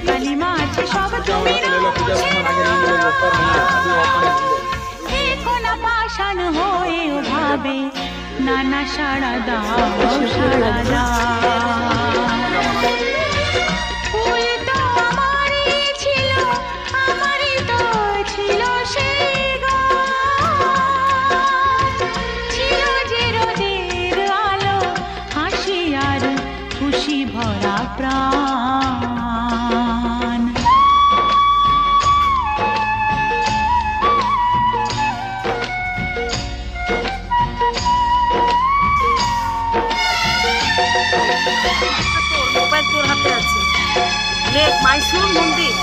কালিমা আছে সব তুমি কোনা পাষাণ হয়ে ভাবে নানা সাড়া দাও সাড়া দাও ফুল তো আমারই ছিল আমারই তো ছিল সেই ছিল যে রোদের আলো হাসি আর খুশি ভরা প্রাণ মোবাইল তোর হাতে আছে লেখ মাইসুর মন্দির